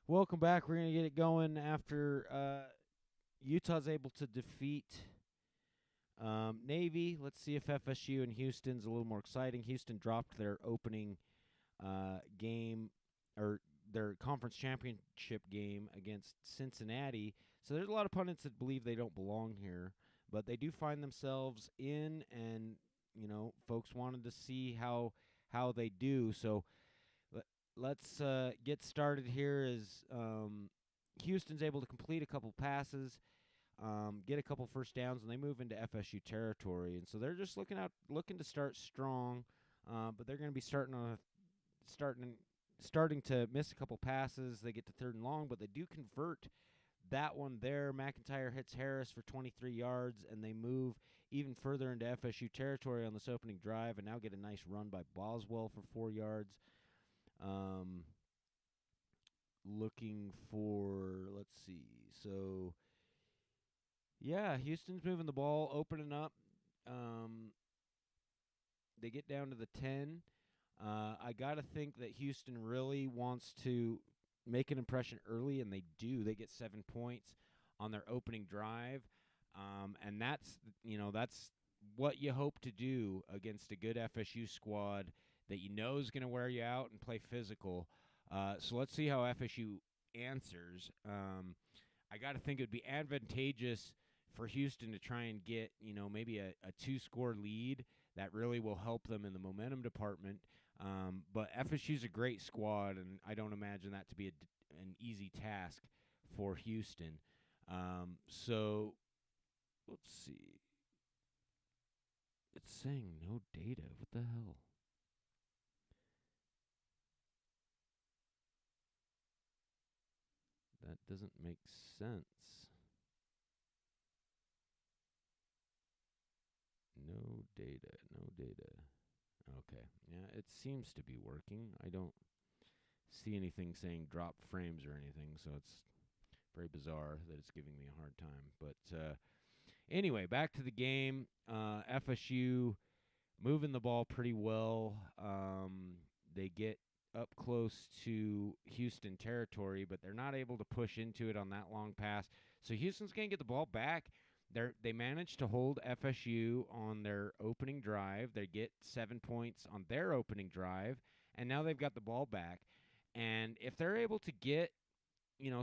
Welcome back. We're going to get it going after Utah's able to defeat Navy. Let's see if FSU and Houston's a little more exciting. Houston dropped their opening game or their conference championship game against Cincinnati. So there's a lot of pundits that believe they don't belong here, but they do find themselves in, and folks wanted to see how they do. So let's get started here. As Houston's able to complete a couple passes, get a couple first downs, and they move into FSU territory. And so they're just looking to start strong, but they're going to be starting to miss a couple passes. They get to third and long, but they do convert that one there. McIntyre hits Harris for 23 yards, and they move even further into FSU territory on this opening drive, and now get a nice run by Boswell for 4 yards. Looking for, let's see. So, yeah, Houston's moving the ball, opening up. They get down to the 10. I got to think that Houston really wants to make an impression early, and they do. They get 7 points on their opening drive. And that's what you hope to do against a good FSU squad that is going to wear you out and play physical. So let's see how FSU answers. I got to think it would be advantageous for Houston to try and get, maybe a 2-score lead. That really will help them in the momentum department. But FSU's a great squad, and I don't imagine that to be an easy task for Houston. So let's see. It's saying no data. What the hell? That doesn't make sense. No data. Okay. Yeah, it seems to be working. I don't see anything saying drop frames or anything, so it's very bizarre that it's giving me a hard time. But anyway, back to the game. FSU moving the ball pretty well. They get up close to Houston territory, but they're not able to push into it on that long pass. So Houston's going to get the ball back. They managed to hold FSU on their opening drive. They get 7 points on their opening drive, and now they've got the ball back. And if they're able to get,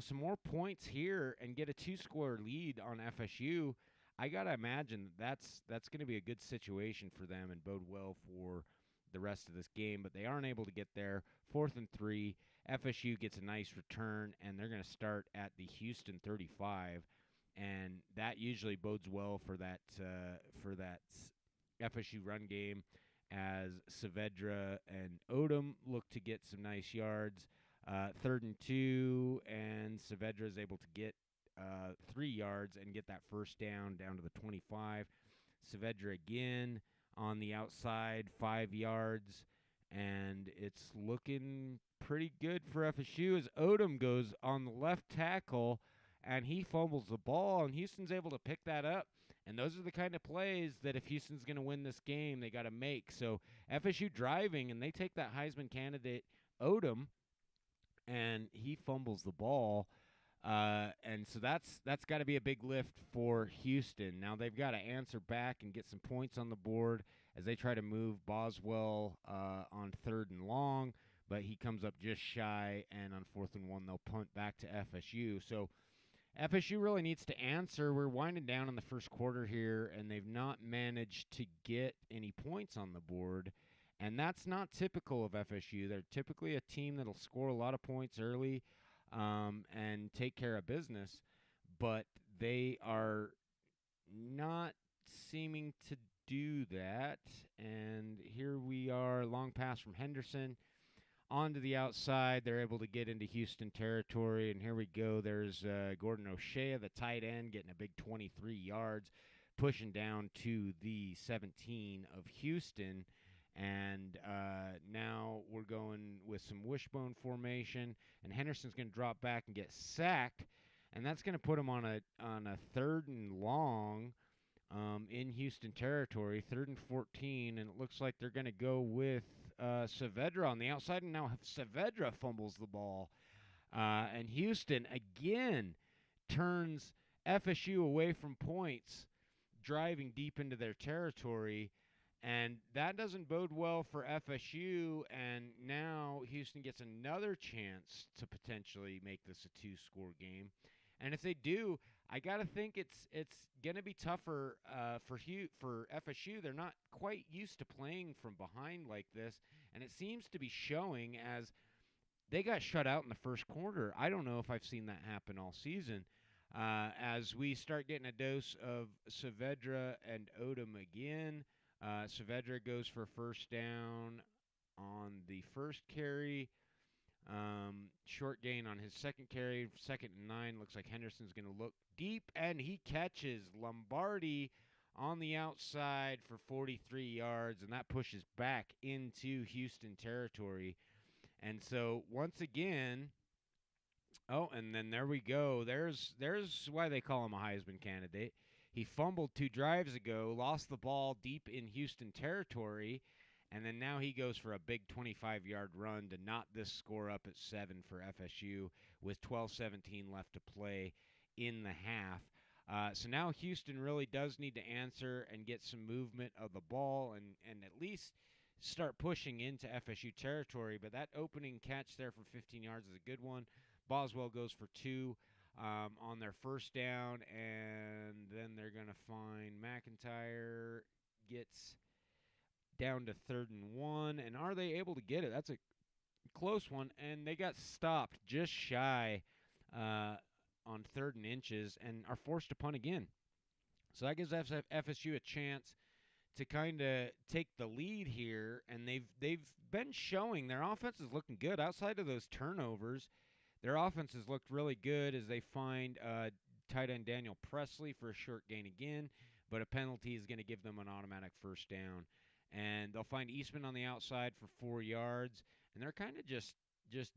some more points here and get a 2-score lead on FSU, I got to imagine that's going to be a good situation for them and bode well for the rest of this game. But they aren't able to get there. 4th and 3. FSU gets a nice return, and they're going to start at the Houston 35. And that usually bodes well for that FSU run game, as Saavedra and Odom look to get some nice yards. 3rd and 2, and Saavedra is able to get 3 yards and get that first down to the 25. Saavedra again on the outside, 5 yards, and it's looking pretty good for FSU as Odom goes on the left tackle, and he fumbles the ball, and Houston's able to pick that up. And those are the kind of plays that if Houston's going to win this game, they got to make. So FSU driving, and they take that Heisman candidate, Odom, and he fumbles the ball. And so that's got to be a big lift for Houston. Now they've got to answer back and get some points on the board as they try to move Boswell on 3rd and long, but he comes up just shy, and on 4th and 1 they'll punt back to FSU. So FSU really needs to answer. We're winding down in the first quarter here, and they've not managed to get any points on the board. And that's not typical of FSU. They're typically a team that'll score a lot of points early and take care of business, but they are not seeming to do that. And here we are, long pass from Henderson onto the outside. They're able to get into Houston territory, and here we go. There's Gordon O'Shea, the tight end, getting a big 23 yards, pushing down to the 17 of Houston. And now we're going with some wishbone formation, and Henderson's going to drop back and get sacked, and that's going to put him on a 3rd and long in Houston territory, 3rd and 14, and it looks like they're going to go with Saavedra on the outside, and now Saavedra fumbles the ball. And Houston again turns FSU away from points, driving deep into their territory. And that doesn't bode well for FSU. And now Houston gets another chance to potentially make this a two-score game. And if they do, I got to think it's going to be tougher for FSU. They're not quite used to playing from behind like this, and it seems to be showing as they got shut out in the first quarter. I don't know if I've seen that happen all season. As we start getting a dose of Saavedra and Odom again, Saavedra goes for a first down on the first carry. Short gain on his second carry, 2nd and 9. Looks like Henderson's going to look deep, and he catches Lombardi on the outside for 43 yards, and that pushes back into Houston territory. And so once again, and then there we go. There's why they call him a Heisman candidate. He fumbled 2 drives ago, lost the ball deep in Houston territory, and then now he goes for a big 25-yard run to knot this score up at 7 for FSU with 12:17 left to play in the half. So now Houston really does need to answer and get some movement of the ball and at least start pushing into FSU territory. But that opening catch there for 15 yards is a good one. Boswell goes for 2 on their first down, and then they're going to find McIntyre gets down to 3rd and 1. And are they able to get it? That's a close one, and they got stopped just shy on 3rd and inches and are forced to punt again. So that gives FSU a chance to kind of take the lead here, and they've been showing their offense is looking good outside of those turnovers. Their offense has looked really good as they find tight end Daniel Presley for a short gain again, but a penalty is going to give them an automatic first down. And they'll find Eastman on the outside for 4 yards, and they're kind of just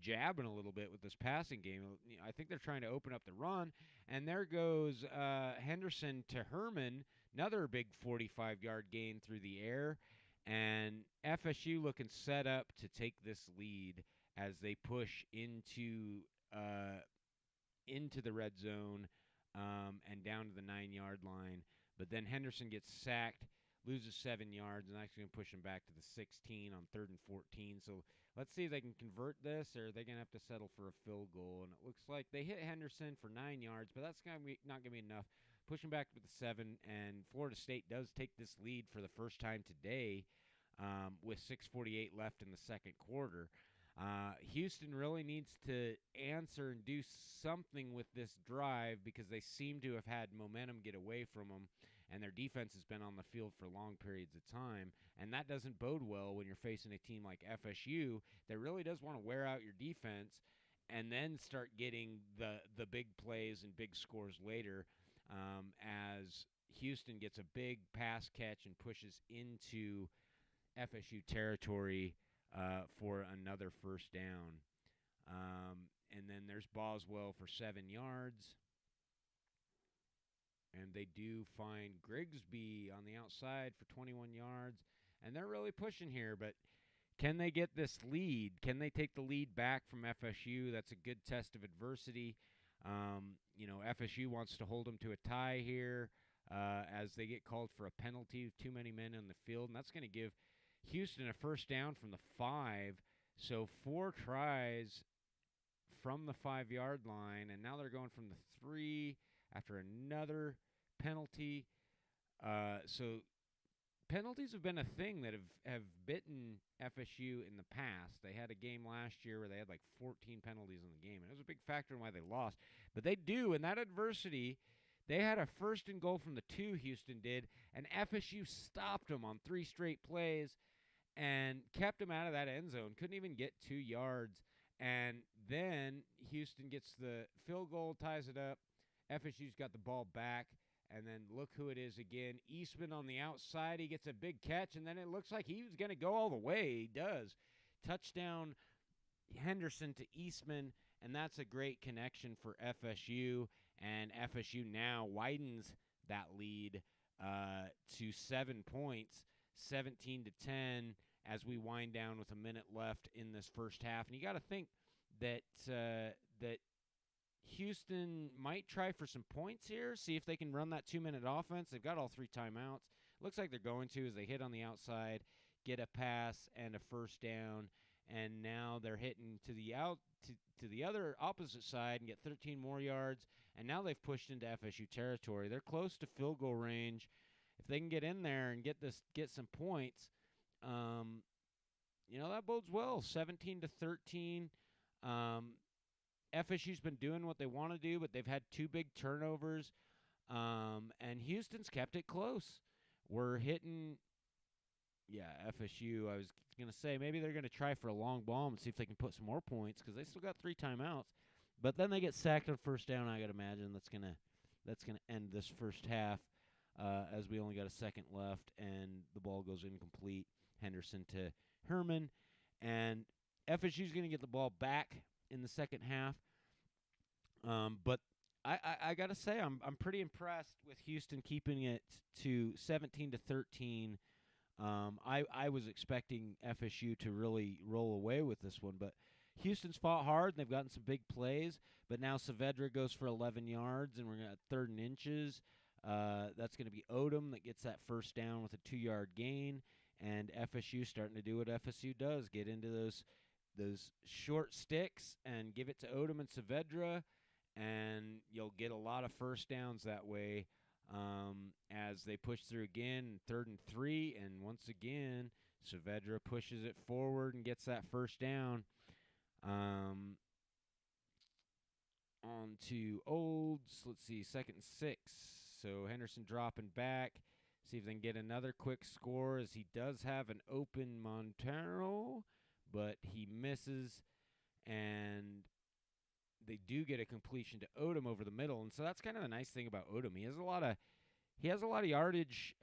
jabbing a little bit with this passing game. I think they're trying to open up the run, and there goes Henderson to Herman, another big 45-yard gain through the air, and FSU looking set up to take this lead as they push into the red zone and down to the 9-yard line. But then Henderson gets sacked, loses 7 yards, and actually going to push him back to the 16 on 3rd and 14. So let's see if they can convert this, or they're going to have to settle for a field goal. And it looks like they hit Henderson for 9 yards, but that's not going to be enough. Pushing back to the 7, and Florida State does take this lead for the first time today with 6:48 left in the second quarter. Houston really needs to answer and do something with this drive because they seem to have had momentum get away from them, and their defense has been on the field for long periods of time, and that doesn't bode well when you're facing a team like FSU that really does want to wear out your defense and then start getting the big plays and big scores later as Houston gets a big pass catch and pushes into FSU territory for another first down. And then there's Boswell for 7 yards. And they do find Grigsby on the outside for 21 yards. And they're really pushing here, but can they get this lead? Can they take the lead back from FSU? That's a good test of adversity. FSU wants to hold them to a tie here as they get called for a penalty. Too many men on the field, and that's going to give Houston a first down from the 5. So 4 tries from the 5-yard line, and now they're going from the 3 after another penalty. So penalties have been a thing that have bitten FSU in the past. They had a game last year where they had like 14 penalties in the game, and it was a big factor in why they lost. But they do, in that adversity, they had a 1st and goal from the 2, Houston did, and FSU stopped them on 3 straight plays and kept them out of that end zone. Couldn't even get 2 yards. And then Houston gets the field goal, ties it up. FSU's got the ball back. And then look who it is again. Eastman on the outside. He gets a big catch, and then it looks like he was going to go all the way. He does. Touchdown Henderson to Eastman, and that's a great connection for FSU. And FSU now widens that lead to 7 points, 17-10, as we wind down with a minute left in this first half. And you got to think that that Houston might try for some points here, see if they can run that 2-minute offense. They've got all 3 timeouts. Looks like they're going to, as they hit on the outside, get a pass and a first down, and now they're hitting to the other opposite side and get 13 more yards, and now they've pushed into FSU territory. They're close to field goal range. If they can get in there and get some points, that bodes well. 17-13. FSU's been doing what they want to do, but they've had 2 big turnovers, and Houston's kept it close. We're hitting, FSU. I was going to say maybe they're going to try for a long ball and see if they can put some more points because they still got 3 timeouts. But then they get sacked on first down. I got to imagine that's gonna end this first half as we only got a second left and the ball goes incomplete. Henderson to Herman, and FSU's going to get the ball back in the second half. But I got to say I'm pretty impressed with Houston keeping it to 17-13. I was expecting FSU to really roll away with this one, but Houston's fought hard, and they've gotten some big plays. But now Saavedra goes for 11 yards, and we're at 3rd and inches. That's going to be Odom that gets that first down with a 2-yard gain, and FSU starting to do what FSU does, get into those short sticks and give it to Odom and Saavedra, and you'll get a lot of first downs that way as they push through again, 3rd and 3, and once again, Saavedra pushes it forward and gets that first down. On to Olds. Let's see, 2nd and 6. So Henderson dropping back. See if they can get another quick score, as he does have an open Montero, but he misses, and they do get a completion to Odom over the middle. And so that's kind of the nice thing about Odom. He has a lot of yardage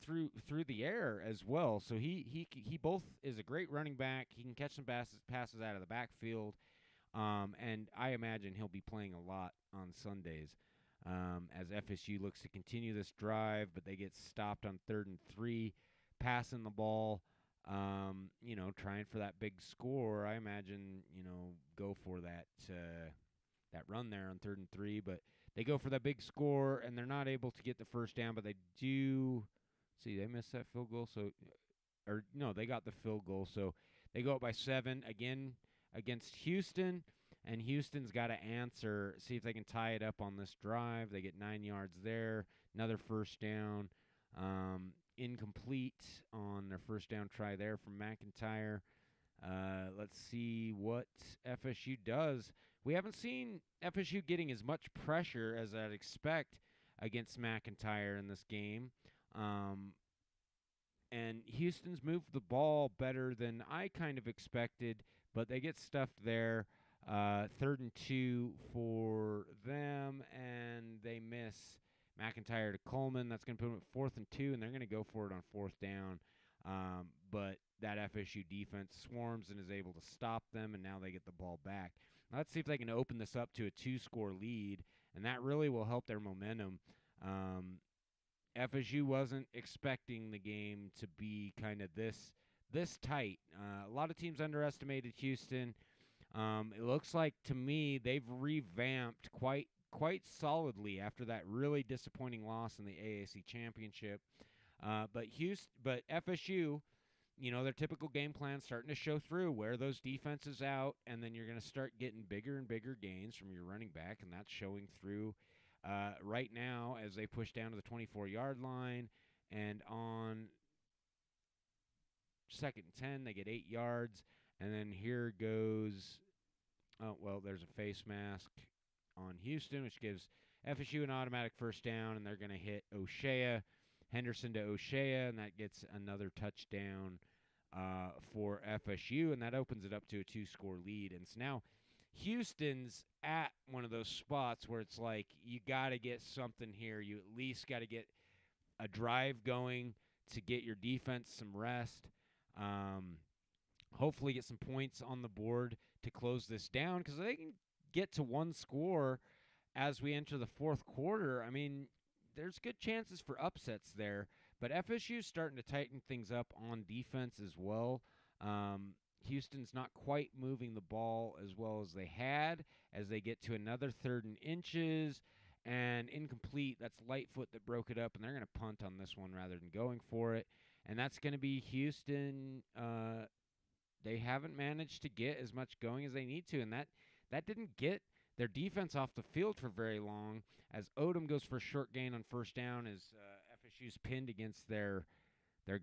through the air as well. So he both is a great running back. He can catch some passes out of the backfield. And I imagine he'll be playing a lot on Sundays as FSU looks to continue this drive, but they get stopped on 3rd and 3, passing the ball, trying for that big score. I imagine, go for that run there on 3rd and 3, but they go for that big score, and they're not able to get the first down, but they do. See, they missed that field goal, they got the field goal, so they go up by 7 again against Houston, and Houston's got to answer, see if they can tie it up on this drive. They get 9 yards there, another first down, incomplete on their first down try there from McIntyre. Let's see what FSU does. We haven't seen FSU getting as much pressure as I'd expect against McIntyre in this game. And Houston's moved the ball better than I kind of expected, but they get stuffed there. 3rd and 2 for them, and they miss McIntyre to Coleman. That's going to put them at 4th and 2, and they're going to go for it on 4th down. But that FSU defense swarms and is able to stop them, and now they get the ball back. Let's see if they can open this up to a 2-score lead, and that really will help their momentum. FSU wasn't expecting the game to be kind of this tight. A lot of teams underestimated Houston. It looks like to me they've revamped quite solidly after that really disappointing loss in the AAC championship. But FSU, their typical game plan starting to show through. Wear those defenses out, and then you're going to start getting bigger and bigger gains from your running back, and that's showing through right now as they push down to the 24-yard line. And on 2nd and 10, they get 8 yards. And then here goes, there's a face mask on Houston, which gives FSU an automatic first down, and they're going to hit O'Shea, Henderson to O'Shea, and that gets another touchdown for FSU, and that opens it up to a 2-score lead. And so now Houston's at one of those spots where it's like you got to get something here. You at least got to get a drive going to get your defense some rest. Hopefully get some points on the board to close this down, because they can get to 1 score as we enter the 4th quarter. I mean, there's good chances for upsets there, but FSU's starting to tighten things up on defense as well. Houston's not quite moving the ball as well as they had as they get to another 3rd and inches and incomplete. That's Lightfoot that broke it up, and they're going to punt on this one rather than going for it. And that's going to be Houston. They haven't managed to get as much going as they need to, and that didn't get their defense off the field for very long. As Odom goes for a short gain on 1st down, as FSU's pinned against their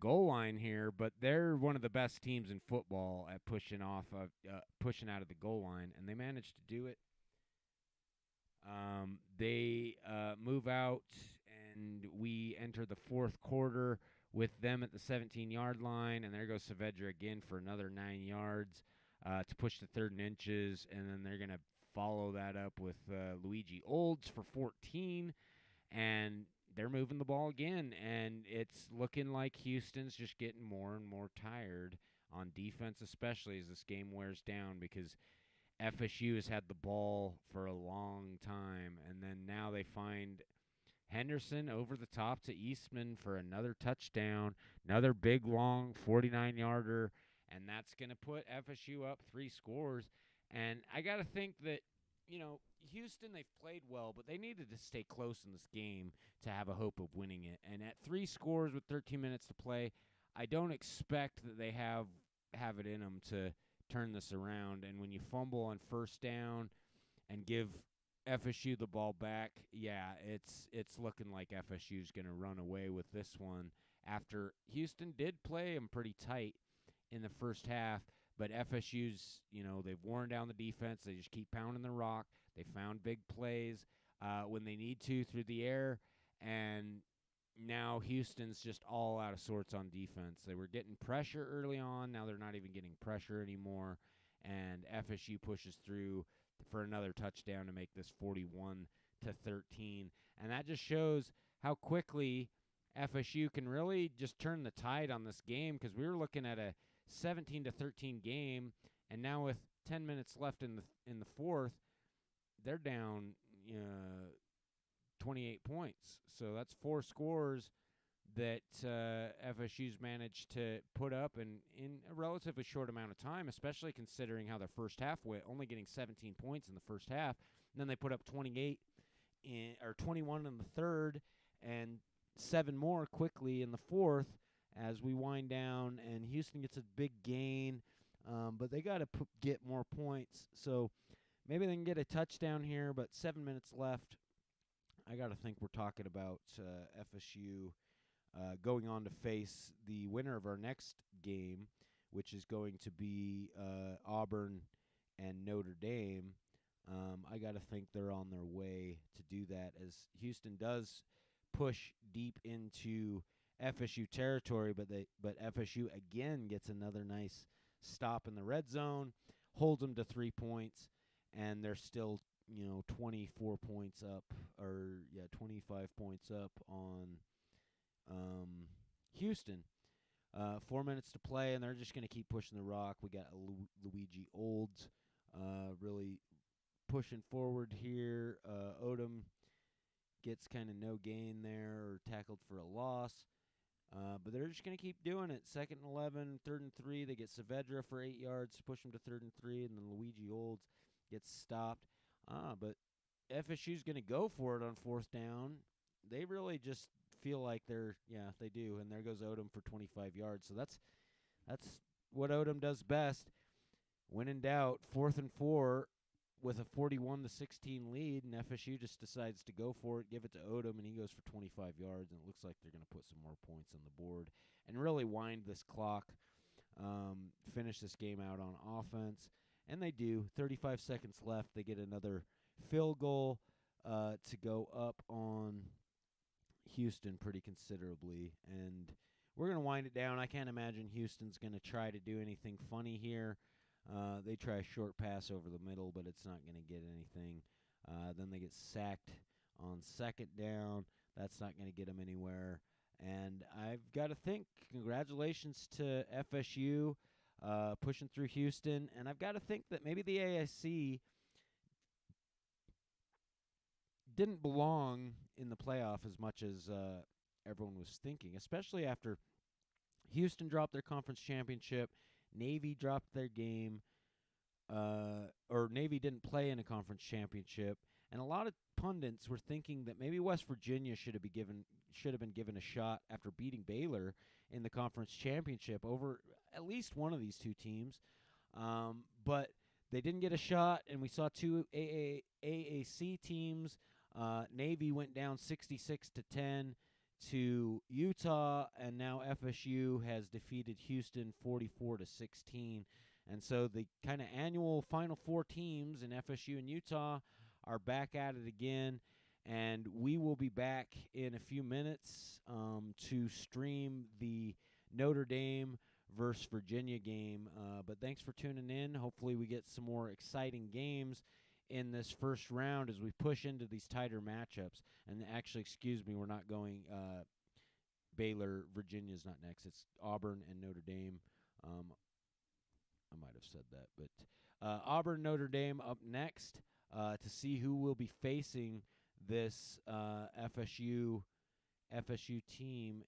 goal line here, but they're one of the best teams in football at pushing out of the goal line, and they managed to do it. They move out, and we enter the 4th quarter with them at the 17-yard line, and there goes Saavedra again for another 9 yards to push the 3rd and inches, and then they're going to follow that up with Luigi Olds for 14, and they're moving the ball again, and it's looking like Houston's just getting more and more tired on defense, especially as this game wears down, because FSU has had the ball for a long time, and then now they find Henderson over the top to Eastman for another touchdown, another big, long 49-yarder, and that's going to put FSU up 3 scores. And I got to think that, Houston, they've played well, but they needed to stay close in this game to have a hope of winning it. And at 3 scores with 13 minutes to play, I don't expect that they have it in them to turn this around. And when you fumble on 1st down and give FSU the ball back, yeah, it's looking like FSU's going to run away with this one after Houston did play them pretty tight in the 1st half. But FSU's, they've worn down the defense. They just keep pounding the rock. They found big plays when they need to through the air. And now Houston's just all out of sorts on defense. They were getting pressure early on. Now they're not even getting pressure anymore. And FSU pushes through for another touchdown to make this 41-13. And that just shows how quickly FSU can really just turn the tide on this game, because we were looking at a 17-13 game, and now with 10 minutes left in the 4th, they're down 28 points. So that's 4 scores that FSU's managed to put up in a relatively short amount of time, especially considering how their 1st half went, only getting 17 points in the 1st half. And then they put up 21 in the 3rd and 7 more quickly in the 4th as we wind down, and Houston gets a big gain, but they got to get more points. So maybe they can get a touchdown here, but 7 minutes left. I got to think we're talking about FSU going on to face the winner of our next game, which is going to be Auburn and Notre Dame. I got to think they're on their way to do that, as Houston does push deep into FSU territory, but FSU again gets another nice stop in the red zone, holds them to 3 points, and they're still 24 points up, 25 points up on Houston. 4 minutes to play, and they're just going to keep pushing the rock. We got Luigi Olds really pushing forward here. Odom gets kind of no gain there, or tackled for a loss. But they're just going to keep doing it. 2nd and 11, 3rd and 3. They get Saavedra for 8 yards to push them to 3rd and 3, and then Luigi Olds gets stopped. But FSU's going to go for it on 4th down. They really just feel like they do. And there goes Odom for 25 yards. So that's what Odom does best. When in doubt, 4th and 4 with a 41-16 lead, and FSU just decides to go for it, give it to Odom, and he goes for 25 yards, and it looks like they're going to put some more points on the board and really wind this clock, finish this game out on offense. And they do. 35 seconds left. They get another field goal to go up on Houston pretty considerably. And we're going to wind it down. I can't imagine Houston's going to try to do anything funny here. They try a short pass over the middle, but it's not going to get anything. Then they get sacked on 2nd down. That's not going to get them anywhere. And I've got to think, congratulations to FSU pushing through Houston. And I've got to think that maybe the AIC didn't belong in the playoff as much as everyone was thinking, especially after Houston dropped their conference championship. Navy dropped their game, or Navy didn't play in a conference championship, and a lot of pundits were thinking that maybe West Virginia should have been given a shot after beating Baylor in the conference championship over at least one of these two teams. But they didn't get a shot, and we saw two AAC teams. Navy went down 66-10 to Utah, and now FSU has defeated Houston 44-16. And so the kind of annual Final Four teams in FSU and Utah are back at it again. And we will be back in a few minutes to stream the Notre Dame versus Virginia game. But thanks for tuning in. Hopefully we get some more exciting games in this first round as we push into these tighter matchups. And actually, excuse me, we're not going Baylor, Virginia's not next. It's Auburn and Notre Dame. I might have said that, but Auburn, Notre Dame up next to see who will be facing this FSU team